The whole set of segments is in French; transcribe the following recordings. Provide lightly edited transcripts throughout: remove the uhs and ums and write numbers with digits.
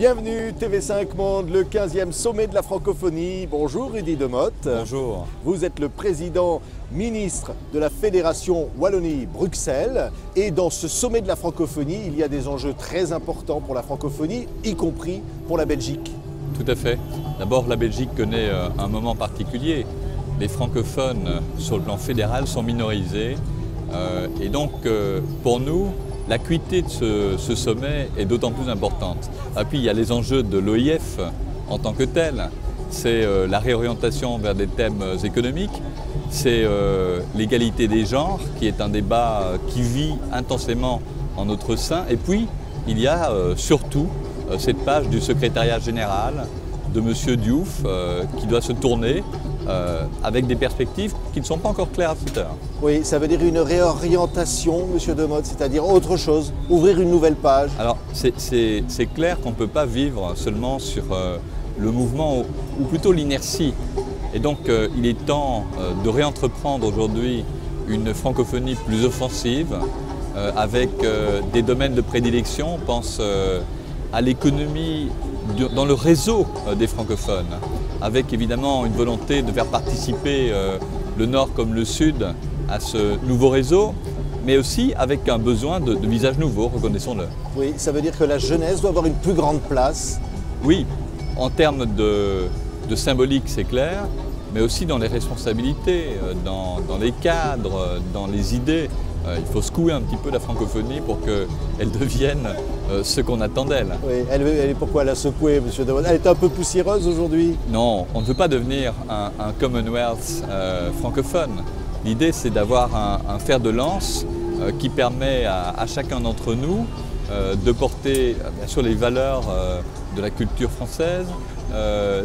Bienvenue TV5 Monde, le 15e sommet de la francophonie. Bonjour Rudy Demotte. Bonjour. Vous êtes le président ministre de la Fédération Wallonie-Bruxelles. Et dans ce sommet de la francophonie, il y a des enjeux très importants pour la francophonie, y compris pour la Belgique. Tout à fait. D'abord, la Belgique connaît un moment particulier. Les francophones, sur le plan fédéral, sont minorisés. Et donc, pour nous, l'acuité de ce sommet est d'autant plus importante. Et puis il y a les enjeux de l'OIF en tant que tel. C'est la réorientation vers des thèmes économiques. C'est l'égalité des genres, qui est un débat qui vit intensément en notre sein. Et puis, il y a surtout cette page du secrétariat général de M. Diouf qui doit se tourner avec des perspectives qui ne sont pas encore claires à toute heure. Oui, ça veut dire une réorientation, M. Demotte, c'est-à-dire autre chose, ouvrir une nouvelle page. Alors, c'est clair qu'on ne peut pas vivre seulement sur le mouvement ou plutôt l'inertie. Et donc, il est temps de réentreprendre aujourd'hui une francophonie plus offensive avec des domaines de prédilection. On pense à l'économie dans le réseau des francophones, avec évidemment une volonté de faire participer le Nord comme le Sud à ce nouveau réseau, mais aussi avec un besoin de visages nouveaux, reconnaissons-le. Oui, ça veut dire que la jeunesse doit avoir une plus grande place. Oui, en termes de symbolique, c'est clair, mais aussi dans les responsabilités, dans les cadres, dans les idées. Il faut secouer un petit peu la francophonie pour qu'elle devienne ce qu'on attend d'elle. Oui, pourquoi la secouer, M. Demotte? Elle est un peu poussiéreuse aujourd'hui? Non, on ne veut pas devenir un Commonwealth francophone. L'idée, c'est d'avoir un fer de lance qui permet à chacun d'entre nous de porter bien sûr les valeurs de la culture française,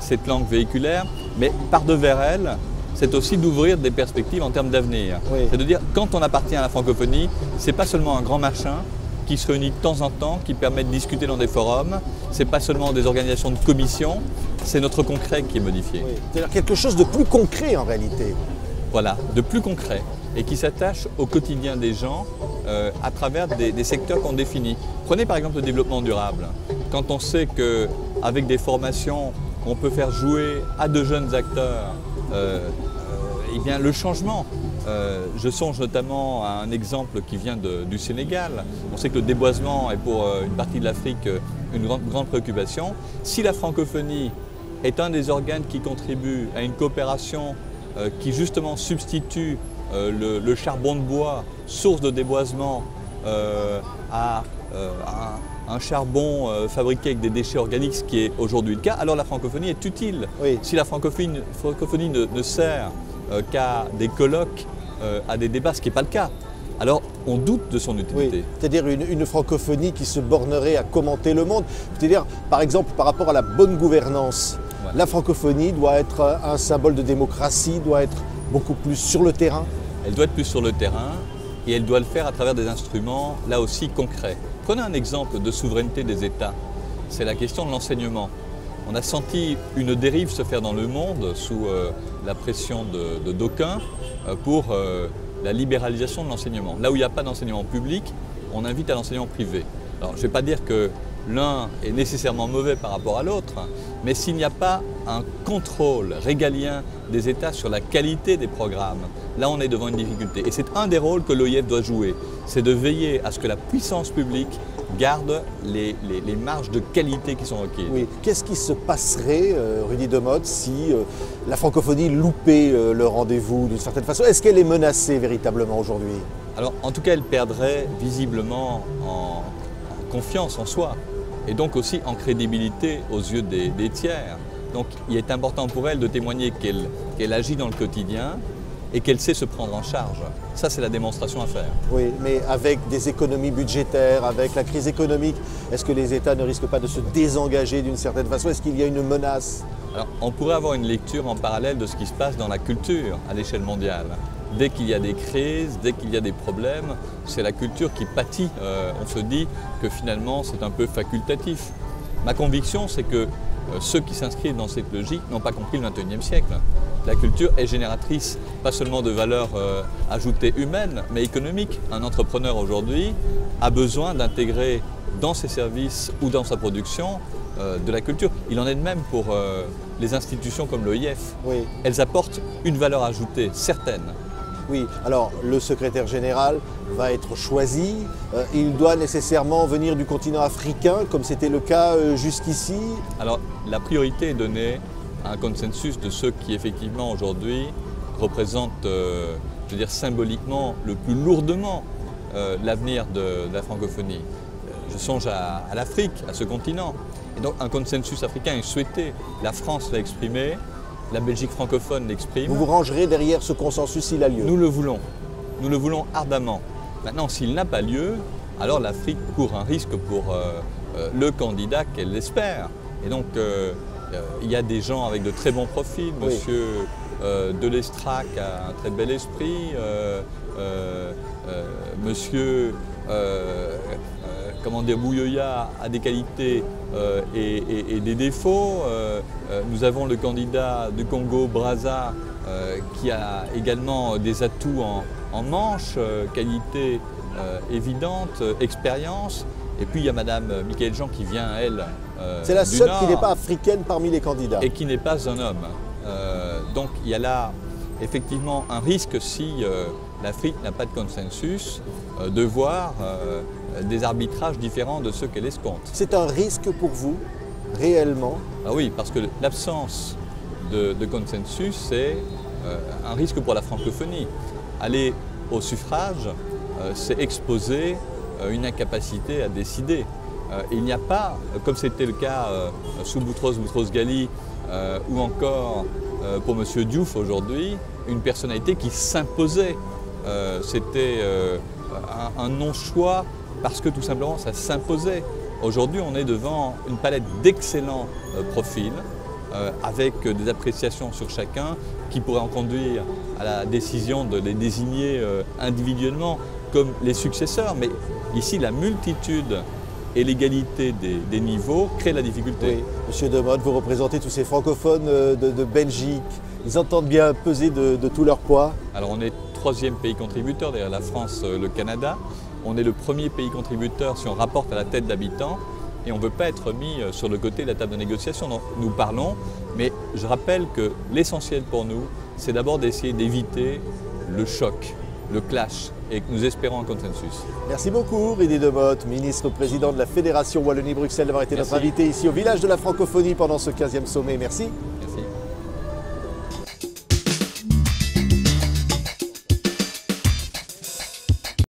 cette langue véhiculaire, mais par-devers elle, c'est aussi d'ouvrir des perspectives en termes d'avenir. Oui. C'est de dire, quand on appartient à la francophonie, ce n'est pas seulement un grand machin qui se réunit de temps en temps, qui permet de discuter dans des forums, ce n'est pas seulement des organisations de commission, c'est notre concret qui est modifié. Oui. C'est-à-dire quelque chose de plus concret en réalité. Voilà, de plus concret, et qui s'attache au quotidien des gens à travers des secteurs qu'on définit. Prenez par exemple le développement durable. Quand on sait qu'avec des formations, on peut faire jouer à de jeunes acteurs eh bien, le changement. Je songe notamment à un exemple qui vient du Sénégal. On sait que le déboisement est pour une partie de l'Afrique une grande préoccupation. Si la francophonie est un des organes qui contribue à une coopération qui justement substitue le charbon de bois, source de déboisement, à un charbon fabriqué avec des déchets organiques, ce qui est aujourd'hui le cas, alors la francophonie est utile. Oui. Si la francophonie ne sert qu'à des colloques, à des débats, ce qui n'est pas le cas, alors on doute de son utilité. Oui. C'est-à-dire une francophonie qui se bornerait à commenter le monde. C'est-à-dire, par exemple, par rapport à la bonne gouvernance, Voilà. La francophonie doit être un symbole de démocratie, doit être beaucoup plus sur le terrain. Elle doit être plus sur le terrain et elle doit le faire à travers des instruments, là aussi, concrets. Prenez un exemple de souveraineté des États, c'est la question de l'enseignement. On a senti une dérive se faire dans le monde sous la pression de d'aucuns pour la libéralisation de l'enseignement. Là où il n'y a pas d'enseignement public, on invite à l'enseignement privé. Alors je ne vais pas dire que l'un est nécessairement mauvais par rapport à l'autre, mais s'il n'y a pas un contrôle régalien des États sur la qualité des programmes, là on est devant une difficulté. Et c'est un des rôles que l'OIF doit jouer, c'est de veiller à ce que la puissance publique garde les marges de qualité qui sont requises. Oui. Qu'est-ce qui se passerait, Rudy Demotte, si la francophonie loupait le rendez-vous d'une certaine façon? Est-ce qu'elle est menacée véritablement aujourd'hui? Alors en tout cas elle perdrait visiblement en confiance en soi et donc aussi en crédibilité aux yeux des tiers. Donc il est important pour elle de témoigner qu'elle agit dans le quotidien et qu'elle sait se prendre en charge. Ça, c'est la démonstration à faire. Oui, mais avec des économies budgétaires, avec la crise économique, est-ce que les États ne risquent pas de se désengager d'une certaine façon? Est-ce qu'il y a une menace? Alors, on pourrait avoir une lecture en parallèle de ce qui se passe dans la culture à l'échelle mondiale. Dès qu'il y a des crises, dès qu'il y a des problèmes, c'est la culture qui pâtit. On se dit que finalement, c'est un peu facultatif. Ma conviction, c'est que ceux qui s'inscrivent dans cette logique n'ont pas compris le XXIe siècle. La culture est génératrice, pas seulement de valeurs ajoutées humaines, mais économiques. Un entrepreneur aujourd'hui a besoin d'intégrer dans ses services ou dans sa production de la culture. Il en est de même pour les institutions comme l'OIF. Oui. Elles apportent une valeur ajoutée certaine. Oui, alors le secrétaire général va être choisi. Il doit nécessairement venir du continent africain, comme c'était le cas jusqu'ici. Alors la priorité est donnée à un consensus de ceux qui effectivement aujourd'hui représentent, je veux dire symboliquement, le plus lourdement l'avenir de la francophonie. Je songe à l'Afrique, à ce continent. Et donc un consensus africain est souhaité. La France l'a exprimé. La Belgique francophone l'exprime. Vous vous rangerez derrière ce consensus s'il a lieu? Nous le voulons ardemment. Maintenant, s'il n'a pas lieu, alors l'Afrique court un risque pour le candidat qu'elle espère. Et donc, il y a des gens avec de très bons profils. Oui. Monsieur Delestrac a un très bel esprit. Monsieur Bouyoya a des qualités et des défauts. Nous avons le candidat du Congo, Brazza, qui a également des atouts en manche, qualité évidente, expérience. Et puis il y a Madame Michaëlle Jean qui vient, elle, c'est la du seule Nord, qui n'est pas africaine parmi les candidats. et qui n'est pas un homme. Donc il y a là effectivement un risque si l'Afrique n'a pas de consensus, de voir des arbitrages différents de ceux qu'elle escompte. C'est un risque pour vous, réellement? Ah oui, parce que l'absence de consensus, c'est un risque pour la francophonie. Aller au suffrage, c'est exposer une incapacité à décider. Il n'y a pas, comme c'était le cas sous Boutros-Ghali ou encore pour M. Diouf aujourd'hui, une personnalité qui s'imposait. C'était un non-choix parce que tout simplement ça s'imposait. Aujourd'hui, on est devant une palette d'excellents profils avec des appréciations sur chacun qui pourraient en conduire à la décision de les désigner individuellement comme les successeurs. Mais ici, la multitude et l'égalité des niveaux créent la difficulté. Oui. Monsieur Demotte, vous représentez tous ces francophones de Belgique. Ils entendent bien peser de tout leur poids? Alors on est troisième pays contributeur, derrière la France, le Canada. On est le premier pays contributeur si on rapporte à la tête d'habitants et on ne veut pas être mis sur le côté de la table de négociation. Donc, nous parlons, mais je rappelle que l'essentiel pour nous, c'est d'abord d'essayer d'éviter le choc, le clash, et que nous espérons un consensus. Merci beaucoup, Rudy Demotte, ministre-président de la Fédération Wallonie-Bruxelles, d'avoir été notre invité ici au village de la francophonie pendant ce 15e sommet. Merci.